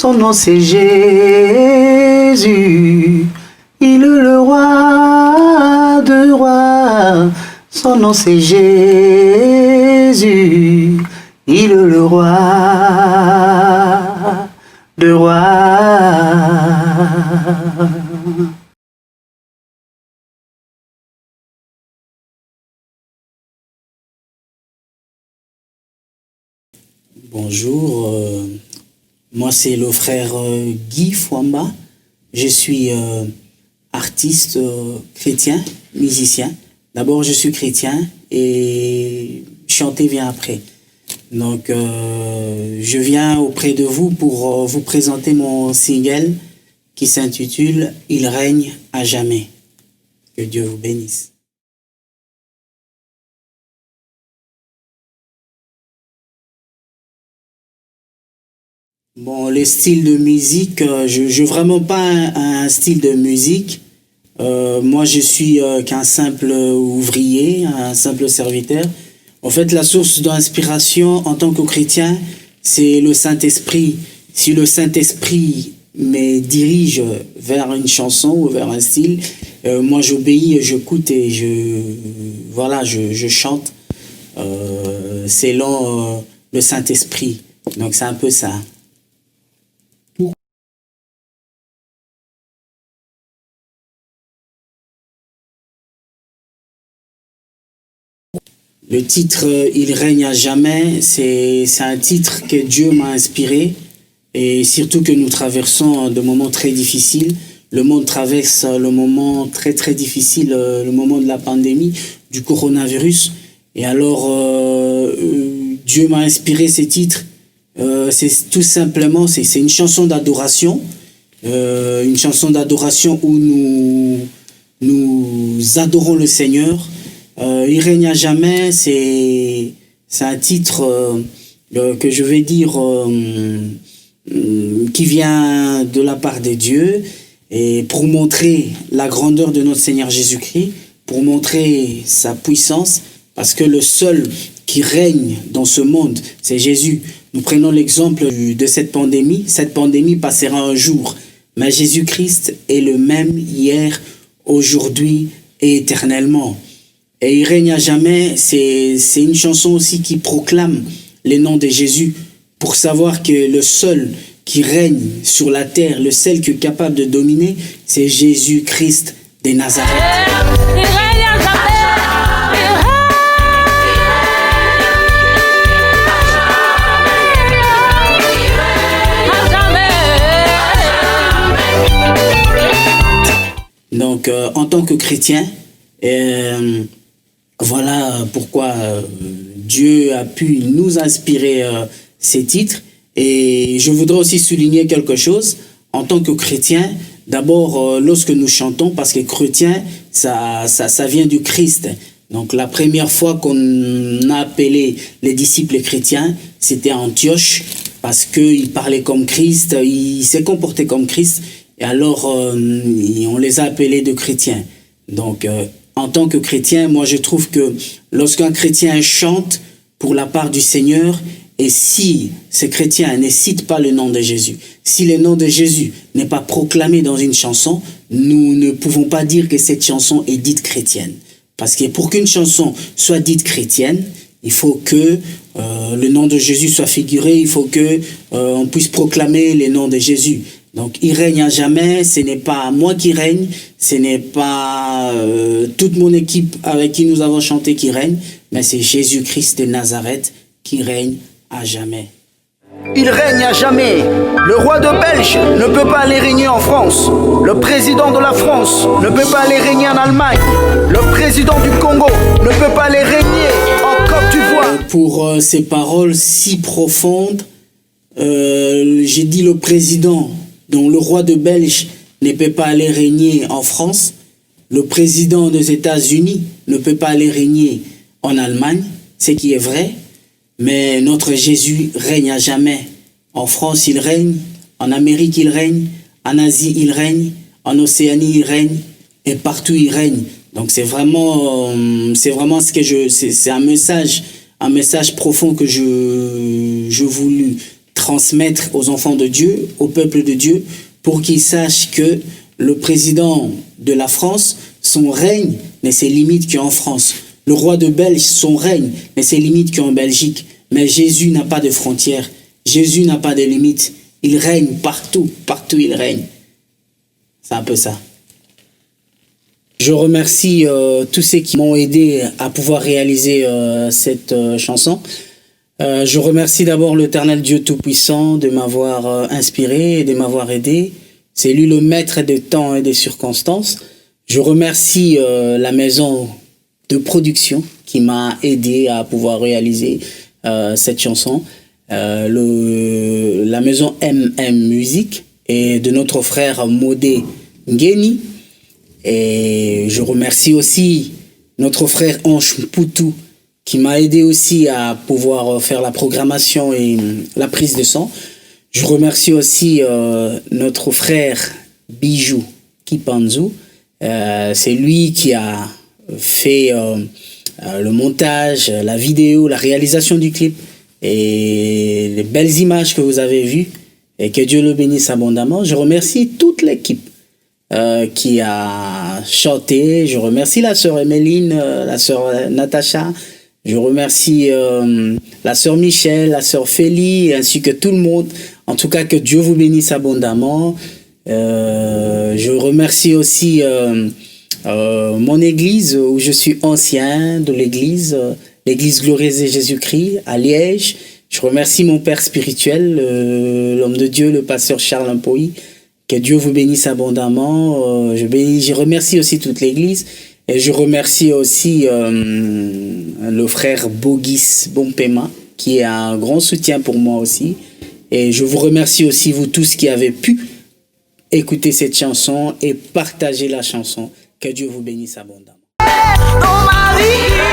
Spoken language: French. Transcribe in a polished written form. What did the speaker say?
Son nom c'est Jésus. Il est le roi de rois. Son nom c'est Jésus. Il est le roi de rois. Bonjour, moi c'est le frère Guy Fouamba. Je suis artiste chrétien, musicien. D'abord je suis chrétien et chanter vient après. Donc je viens auprès de vous pour vous présenter mon single qui s'intitule « Il règne à jamais ». Que Dieu vous bénisse. Bon, les styles de musique, je vraiment pas un style de musique. Moi, je suis qu'un simple ouvrier, un simple serviteur. En fait, la source d'inspiration en tant que chrétien, c'est le Saint-Esprit. Si le Saint-Esprit me dirige vers une chanson ou vers un style, moi j'obéis, j'écoute et je chante selon le Saint-Esprit. Donc c'est un peu ça. Le titre « Il règne à jamais », c'est un titre que Dieu m'a inspiré et surtout que nous traversons de moments très difficiles. Le monde traverse le moment très très difficile, le moment de la pandémie, du coronavirus. Et alors, Dieu m'a inspiré ces titres. C'est tout simplement, c'est une chanson d'adoration. Une chanson d'adoration où nous adorons le Seigneur. Il règne à jamais, c'est un titre que je vais dire qui vient de la part de Dieu et pour montrer la grandeur de notre Seigneur Jésus-Christ, pour montrer sa puissance, parce que le seul qui règne dans ce monde, c'est Jésus. Nous prenons l'exemple de cette pandémie passera un jour, mais Jésus-Christ est le même hier, aujourd'hui et éternellement. Et il règne à jamais, c'est une chanson aussi qui proclame les noms de Jésus pour savoir que le seul qui règne sur la terre, le seul qui est capable de dominer, c'est Jésus-Christ de Nazareth. Il règne à jamais. Donc, en tant que chrétien, voilà pourquoi Dieu a pu nous inspirer ces titres. Et je voudrais aussi souligner quelque chose. En tant que chrétien, d'abord, lorsque nous chantons, parce que chrétien, ça vient du Christ. Donc la première fois qu'on a appelé les disciples chrétiens, c'était à Antioche, parce qu'il parlait comme Christ, il s'est comporté comme Christ. Et alors, on les a appelés de chrétiens. Donc, en tant que chrétien, moi je trouve que lorsqu'un chrétien chante pour la part du Seigneur, et si ce chrétien ne cite pas le nom de Jésus, si le nom de Jésus n'est pas proclamé dans une chanson, nous ne pouvons pas dire que cette chanson est dite chrétienne. Parce que pour qu'une chanson soit dite chrétienne, il faut que le nom de Jésus soit figuré, il faut que on puisse proclamer le nom de Jésus. Donc, il règne à jamais, ce n'est pas moi qui règne, ce n'est pas toute mon équipe avec qui nous avons chanté qui règne, mais c'est Jésus-Christ de Nazareth qui règne à jamais. Il règne à jamais. Le roi de Belge ne peut pas aller régner en France. Le président de la France ne peut pas aller régner en Allemagne. Le président du Congo ne peut pas aller régner en Côte d'Ivoire. Pour ces paroles si profondes, j'ai dit le président, dont le roi de Belge ne peut pas aller régner en France. Le président des États-Unis ne peut pas aller régner en Allemagne, ce qui est vrai. Mais notre Jésus règne à jamais. En France, il règne. En Amérique, il règne. En Asie, il règne. En Océanie, il règne. Et partout, il règne. Donc, c'est vraiment ce que c'est un message profond que je voulus transmettre aux enfants de Dieu, au peuple de Dieu, pour qu'ils sachent que le président de la France, son règne n'est ses limites qu'en France. Le roi de Belge, son règne n'est ses limites qu'en Belgique. Mais Jésus n'a pas de frontières. Jésus n'a pas de limites. Il règne partout. Partout il règne. C'est un peu ça. Je remercie tous ceux qui m'ont aidé à pouvoir réaliser cette chanson. Je remercie d'abord l'Éternel Dieu Tout-Puissant de m'avoir inspiré et de m'avoir aidé. C'est lui le maître des temps et des circonstances. Je remercie la maison de production qui m'a aidé à pouvoir réaliser cette chanson. La maison MM Music et de notre frère Modé Ngeni. Et je remercie aussi notre frère Ange Poutou qui m'a aidé aussi à pouvoir faire la programmation et la prise de son. Je remercie aussi notre frère Bijou Kipanzu. C'est lui qui a fait le montage, la vidéo, la réalisation du clip et les belles images que vous avez vues. Et que Dieu le bénisse abondamment. Je remercie toute l'équipe qui a chanté. Je remercie la sœur Emeline, la sœur Natacha. Je remercie la sœur Michel, la sœur Félie, ainsi que tout le monde. En tout cas, que Dieu vous bénisse abondamment. Je remercie aussi mon église où je suis ancien de l'église Glorieuse Jésus-Christ à Liège. Je remercie mon père spirituel, l'homme de Dieu, le pasteur Charles Impoy. Que Dieu vous bénisse abondamment. Je remercie aussi toute l'église. Et je remercie aussi le frère Bogis Bompema, qui est un grand soutien pour moi aussi. Et je vous remercie aussi, vous tous qui avez pu écouter cette chanson et partager la chanson. Que Dieu vous bénisse abondamment. Dans ma vie.